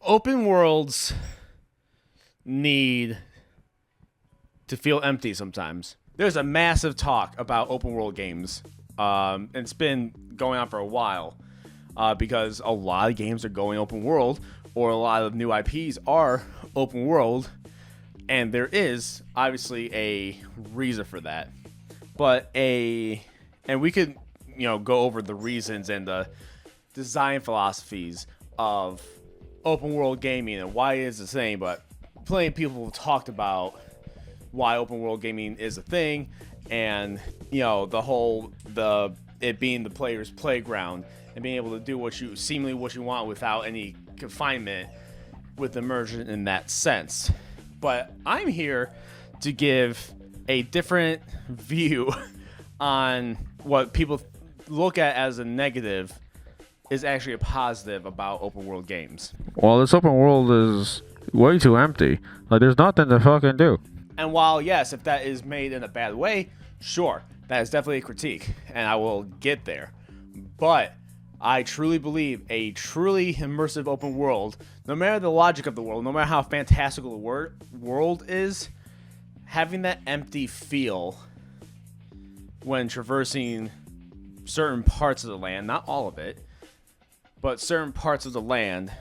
Open worlds need to feel empty sometimes. There's a massive talk about open world games. And it's been going on for a while because a lot of games are going open world, or a lot of new IPs are open world, and there is obviously a reason for that. And we could go over the reasons and the design philosophies of open world gaming and why it is the same, but plenty of people have talked about why open world gaming is a thing, and it being the player's playground and being able to do what you want without any confinement, with immersion in that sense. But I'm here to give a different view on what people look at as a negative is actually a positive about open world games. Well, this open world is way too empty. Like, there's nothing to fucking do. And while, yes, if that is made in a bad way, sure, that is definitely a critique, and I will get there. But I truly believe a truly immersive open world, no matter the logic of the world, no matter how fantastical the world is, having that empty feel when traversing certain parts of the land, not all of it, but certain parts of the land,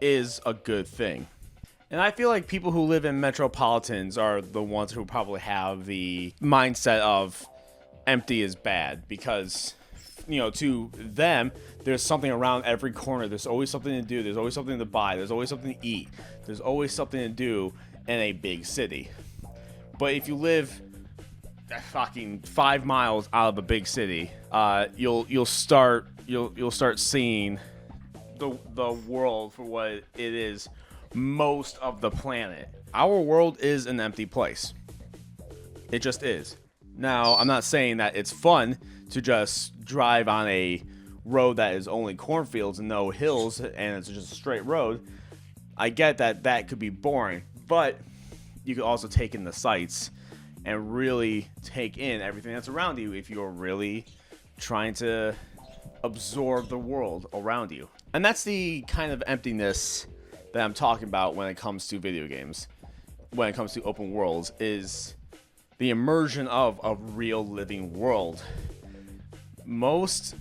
is a good thing. And I feel like people who live in metropolitans are the ones who probably have the mindset of empty is bad, because to them, there's something around every corner. There's always something to do. There's always something to buy. There's always something to eat. There's always something to do in a big city. But if you live fucking 5 miles out of a big city, you'll start seeing the world for what it is most of the planet. Our world is an empty place. It just is. Now, I'm not saying that it's fun to just drive on a road that is only cornfields and no hills and it's just a straight road. I get that could be boring, but you could also take in the sights and really take in everything that's around you if you're really trying to absorb the world around you. And that's the kind of emptiness that I'm talking about when it comes to video games, when it comes to open worlds, is the immersion of a real living world. Most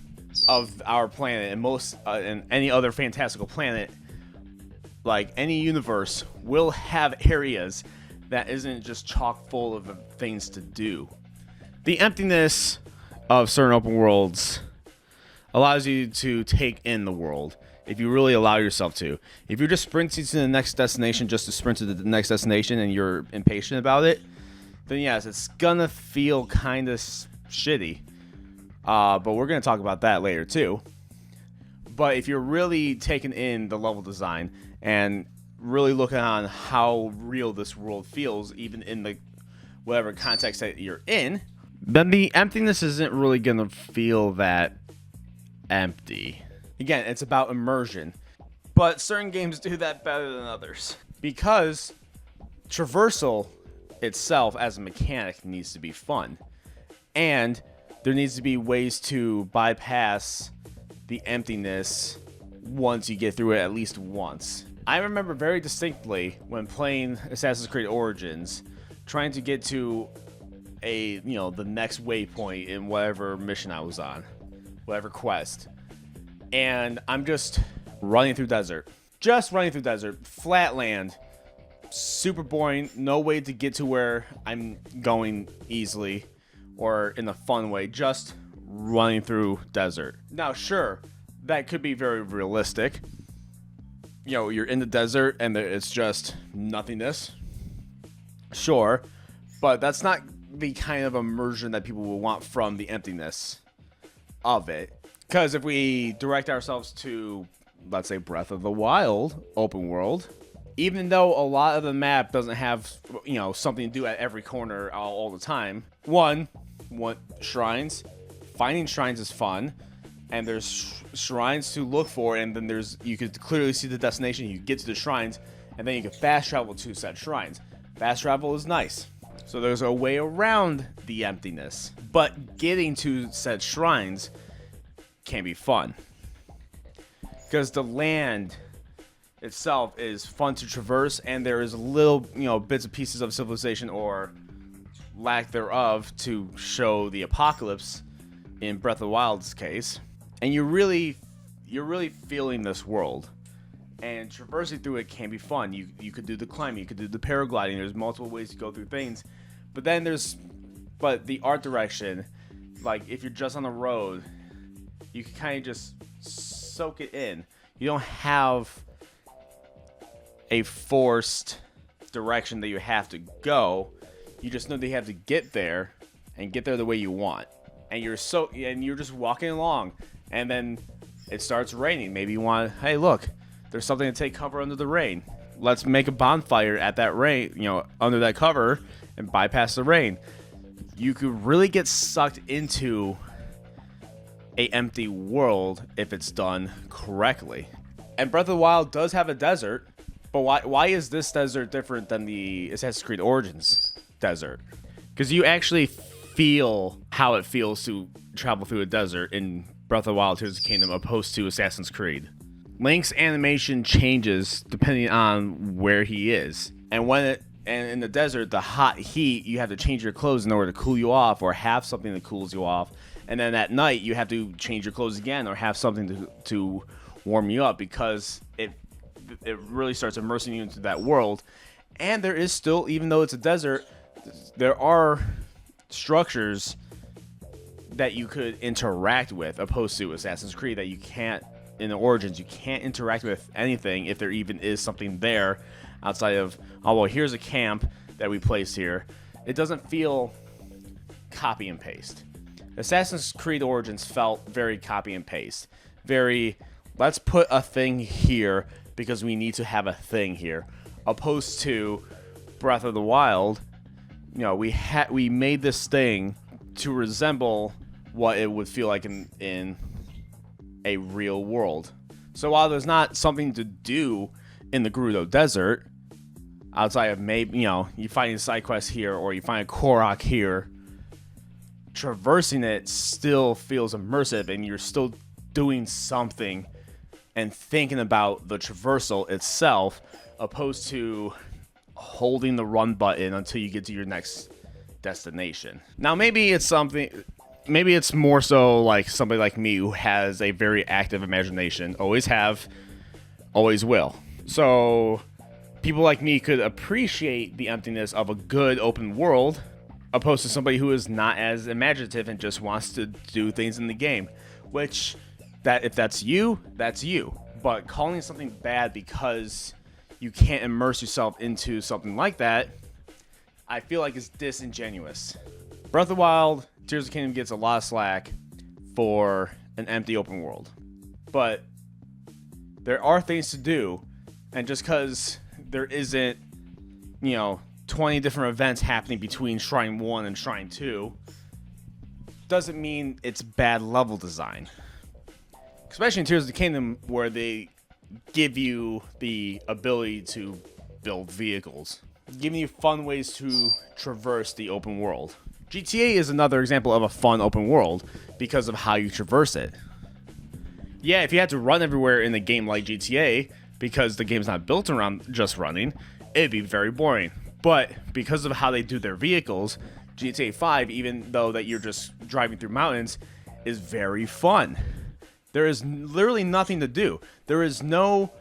of our planet and any other fantastical planet, like any universe, will have areas that isn't just chock full of things to do. The emptiness of certain open worlds allows you to take in the world if you really allow yourself to. If you're just sprinting to the next destination just to sprint to the next destination and you're impatient about it, then yes, it's gonna feel kind of shitty. But we're gonna talk about that later too. But if you're really taking in the level design and really looking on how real this world feels, even in the whatever context that you're in, then the emptiness isn't really gonna feel that empty. Again, it's about immersion. But certain games do that better than others, because traversal itself as a mechanic needs to be fun. And there needs to be ways to bypass the emptiness once you get through it at least once. I remember very distinctly when playing Assassin's Creed Origins, trying to get to the next waypoint in whatever mission I was on, whatever quest. And I'm just running through desert. Flat land. Super boring. No way to get to where I'm going easily or in a fun way. Just running through desert. Now, sure, that could be very realistic. You're in the desert and it's just nothingness. Sure, but that's not the kind of immersion that people will want from the emptiness of it. Because if we direct ourselves to, let's say, Breath of the Wild open world, even though a lot of the map doesn't have, something to do at every corner all the time. One, shrines. Finding shrines is fun, and there's shrines to look for, and then you could clearly see the destination. You get to the shrines, and then you can fast travel to said shrines. Fast travel is nice. So there's a way around the emptiness. But getting to said shrines can be fun, because the land itself is fun to traverse, and there is little, bits and pieces of civilization or lack thereof to show the apocalypse in Breath of the Wild's case. And you're really feeling this world. And traversing through it can be fun. You could do the climbing, you could do the paragliding. There's multiple ways to go through things. But then but the art direction, like if you're just on the road, you can kind of just soak it in. You don't have a forced direction that you have to go. You just know that you have to get there and get there the way you want. And you're just walking along, and then it starts raining. Maybe you want, hey, look, there's something to take cover under the rain. Let's make a bonfire at that rain, under that cover, and bypass the rain. You could really get sucked into a empty world if it's done correctly. And Breath of the Wild does have a desert, but why is this desert different than the Assassin's Creed Origins desert? Because you actually feel how it feels to travel through a desert in Breath of the Wild: Tears of the Kingdom opposed to Assassin's Creed. Link's animation changes depending on where he is, and in the desert, the hot heat, you have to change your clothes in order to cool you off, or have something that cools you off. And then at night, you have to change your clothes again, or have something to warm you up, because it really starts immersing you into that world. And there is still, even though it's a desert, there are structures that you could interact with, opposed to Assassin's Creed, that you can't. In the Origins, you can't interact with anything if there even is something there outside of, oh, well, here's a camp that we placed here. It doesn't feel copy and paste. Assassin's Creed Origins felt very copy and paste. Very, let's put a thing here because we need to have a thing here. Opposed to Breath of the Wild, we made this thing to resemble what it would feel like in a real world. So while there's not something to do in the Gerudo Desert, outside of maybe, you find a side quest here or you find a Korok here, traversing it still feels immersive, and you're still doing something and thinking about the traversal itself, opposed to holding the run button until you get to your next destination. Now, maybe it's more so like somebody like me who has a very active imagination, always have, always will. So people like me could appreciate the emptiness of a good open world, opposed to somebody who is not as imaginative and just wants to do things in the game. Which, if that's you, that's you. But calling something bad because you can't immerse yourself into something like that, I feel like is disingenuous. Breath of the Wild: Tears of the Kingdom gets a lot of slack for an empty open world. But there are things to do, and just because there isn't, 20 different events happening between Shrine 1 and Shrine 2, doesn't mean it's bad level design. Especially in Tears of the Kingdom, where they give you the ability to build vehicles, giving you fun ways to traverse the open world. GTA is another example of a fun open world because of how you traverse it. Yeah, if you had to run everywhere in a game like GTA, because the game's not built around just running, it'd be very boring. But because of how they do their vehicles, GTA 5, even though that you're just driving through mountains, is very fun. There is literally nothing to do. There is no,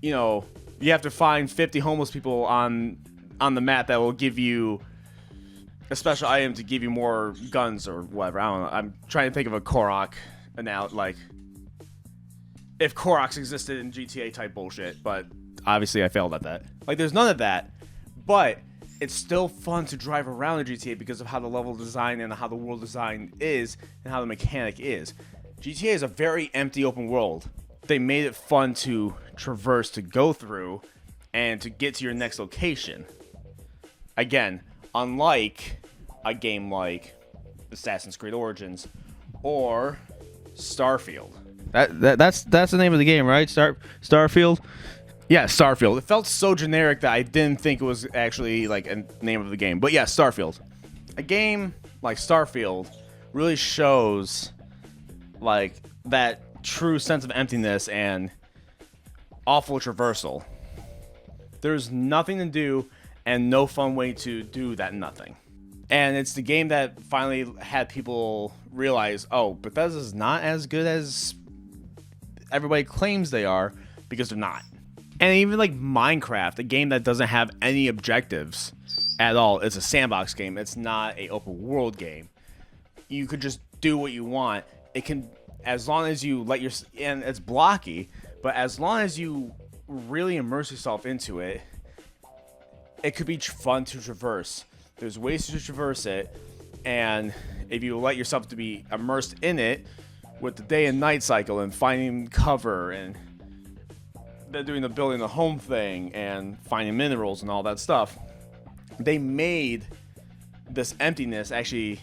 you have to find 50 homeless people on the map that will give you a special item to give you more guns or whatever. I don't know. I'm trying to think of a Korok like if Koroks existed in GTA type bullshit, but obviously I failed at that. Like, there's none of that, but it's still fun to drive around in GTA because of how the level design and how the world design is and how the mechanic is. GTA is a very empty open world. They made it fun to traverse, to go through, and to get to your next location. Again, unlike a game like Assassin's Creed Origins or Starfield. That's the name of the game, right? Starfield? Yeah, Starfield. It felt so generic that I didn't think it was actually like a name of the game. But yeah, Starfield. A game like Starfield really shows like that true sense of emptiness and awful traversal. There's nothing to do and no fun way to do that nothing. And it's the game that finally had people realize, oh, Bethesda's not as good as everybody claims they are, because they're not. And even like Minecraft, a game that doesn't have any objectives at all. It's a sandbox game. It's not a open world game. You could just do what you want. It can, as long as you let your, and it's blocky, but as long as you really immerse yourself into it, it could be fun to traverse. There's ways to traverse it, and if you let yourself to be immersed in it with the day and night cycle and finding cover and then doing the building the home thing and finding minerals and all that stuff, they made this emptiness actually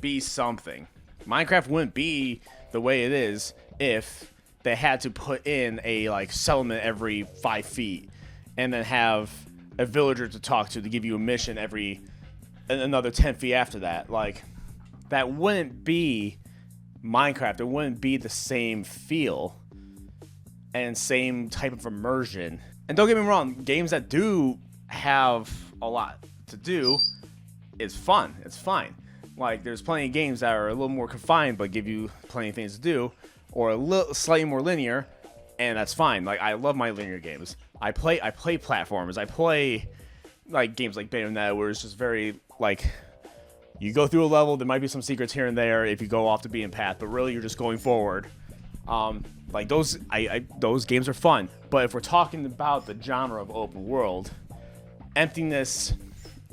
be something. Minecraft wouldn't be the way it is if they had to put in a like settlement every 5 feet and then have a villager to talk to give you a mission every another 10 feet after that. Like, that wouldn't be Minecraft. It wouldn't be the same feel and same type of immersion. And don't get me wrong, games that do have a lot to do is fun. It's fine. Like, there's plenty of games that are a little more confined but give you plenty of things to do, or a little slightly more linear, and that's fine. Like, I love my linear games. I play platformers. I play like games like Bayonetta, where it's just very like, you go through a level, there might be some secrets here and there if you go off the beaten path, but really you're just going forward. Like those games are fun. But if we're talking about the genre of open world, emptiness,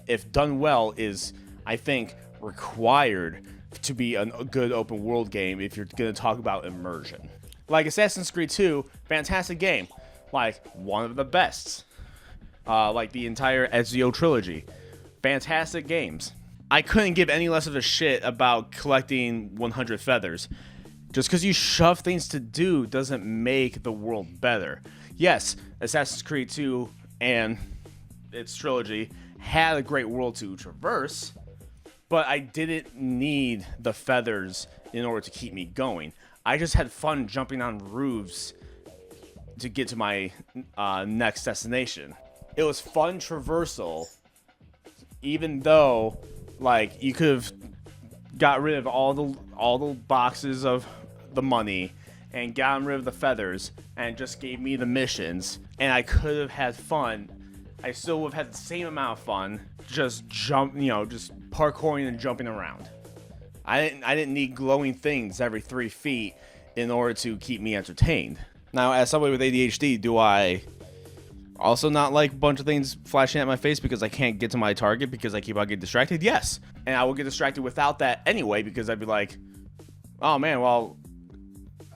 if done well, is, I think, required to be a good open world game if you're going to talk about immersion. Like Assassin's Creed 2, fantastic game. Like, one of the best. Like the entire Ezio trilogy. Fantastic games. I couldn't give any less of a shit about collecting 100 feathers. Just because you shove things to do doesn't make the world better. Yes, Assassin's Creed 2 and its trilogy had a great world to traverse, but I didn't need the feathers in order to keep me going. I just had fun jumping on roofs to get to my next destination. It was fun traversal, even though, like, you could have got rid of all the boxes of the money and gotten rid of the feathers and just gave me the missions, and I could have had fun. I still would have had the same amount of fun just just parkouring and jumping around. I didn't need glowing things every 3 feet in order to keep me entertained. Now, as somebody with ADHD, do I also not like a bunch of things flashing at my face because I can't get to my target because I keep on getting distracted? Yes. And I will get distracted without that anyway, because I'd be like, oh man, well,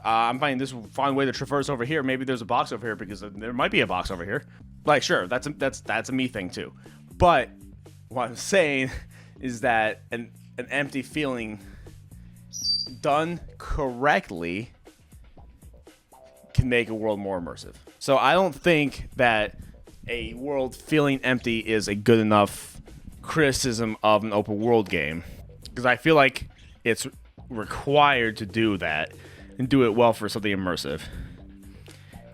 I'm finding this fun way to traverse over here. Maybe there's a box over here because there might be a box over here. Like, sure, that's a me thing too. But what I'm saying is that an empty feeling done correctly can make a world more immersive. So I don't think that a world feeling empty is a good enough criticism of an open world game, because I feel like it's required to do that and do it well for something immersive.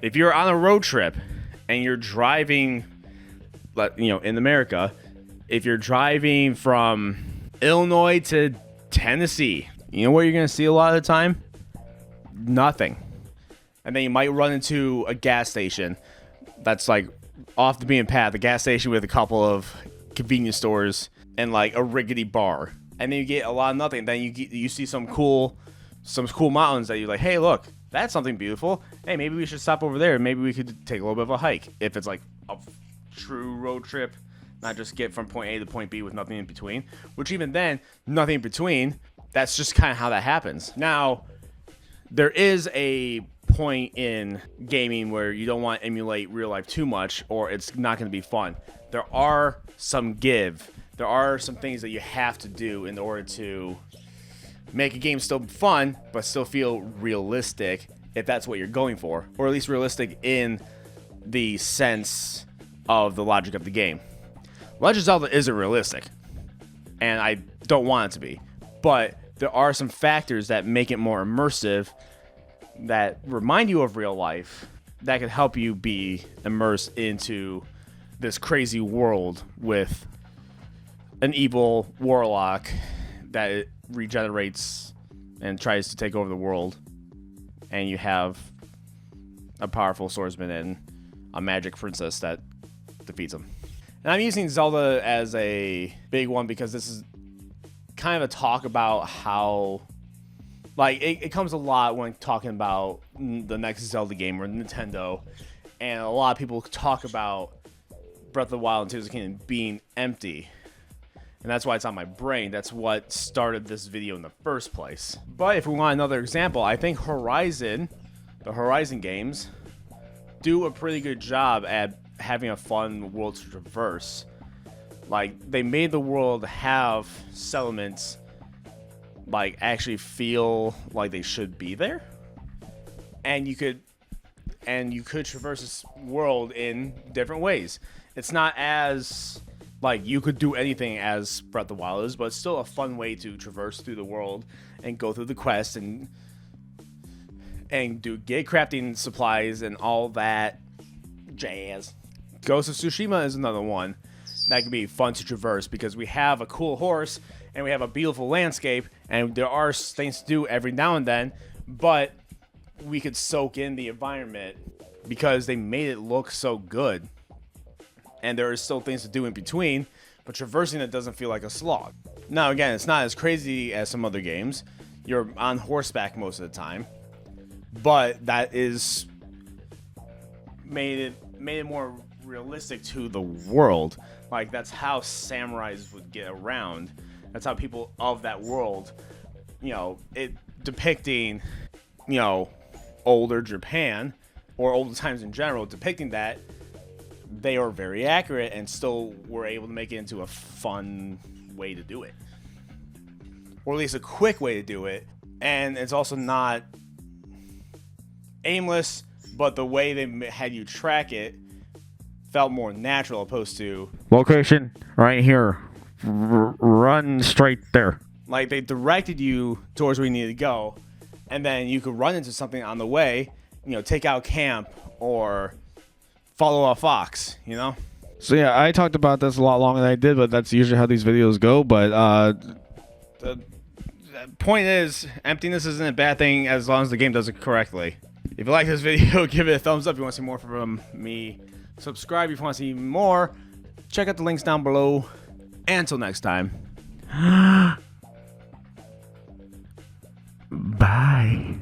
If you're on a road trip and you're driving, in America, if you're driving from Illinois to Tennessee, you know what you're going to see a lot of the time? Nothing. And then you might run into a gas station that's like off the beaten path, a gas station with a couple of convenience stores and like a rickety bar. And then you get a lot of nothing. Then you see some cool mountains that you're like, hey, look, that's something beautiful. Hey, maybe we should stop over there. Maybe we could take a little bit of a hike. If it's like a true road trip, not just get from point A to point B with nothing in between. Which even then, nothing in between, that's just kind of how that happens. Now, there is a point in gaming where you don't want to emulate real life too much, or it's not going to be fun. There are some there are some things that you have to do in order to make a game still fun but still feel realistic, if that's what you're going for, or at least realistic in the sense of the logic of the game. Legend of Zelda isn't realistic, and I don't want it to be, but there are some factors that make it more immersive that remind you of real life that could help you be immersed into this crazy world with an evil warlock that regenerates and tries to take over the world, and you have a powerful swordsman and a magic princess that defeats him. And I'm using Zelda as a big one because this is kind of a talk about how, like, it comes a lot when talking about the next Zelda game or Nintendo, and a lot of people talk about Breath of the Wild and Tears of the Kingdom being empty. And that's why it's on my brain. That's what started this video in the first place. But if we want another example, I think the Horizon games, do a pretty good job at having a fun world to traverse. Like, they made the world have settlements, like, actually feel like they should be there. And you could traverse this world in different ways. It's not as, like, you could do anything as Breath of the Wild is, but it's still a fun way to traverse through the world and go through the quest and get crafting supplies and all that jazz. Ghost of Tsushima is another one that can be fun to traverse because we have a cool horse and we have a beautiful landscape and there are things to do every now and then, but we could soak in the environment because they made it look so good. And there are still things to do in between, but traversing it doesn't feel like a slog. Now, again, it's not as crazy as some other games. You're on horseback most of the time, but that is made it more realistic to the world. Like, that's how samurais would get around. That's how people of that world, it depicting, older Japan or older times in general, depicting that. They are very accurate and still were able to make it into a fun way to do it. Or at least a quick way to do it. And it's also not aimless, but the way they had you track it felt more natural opposed to... Location, right here. Run straight there. Like, they directed you towards where you needed to go, and then you could run into something on the way, take out camp or... follow a fox, So yeah, I talked about this a lot longer than I did, but that's usually how these videos go. But the point is, emptiness isn't a bad thing as long as the game does it correctly. If you like this video, give it a thumbs up if you want to see more from me. Subscribe if you want to see more. Check out the links down below. And until next time. Bye.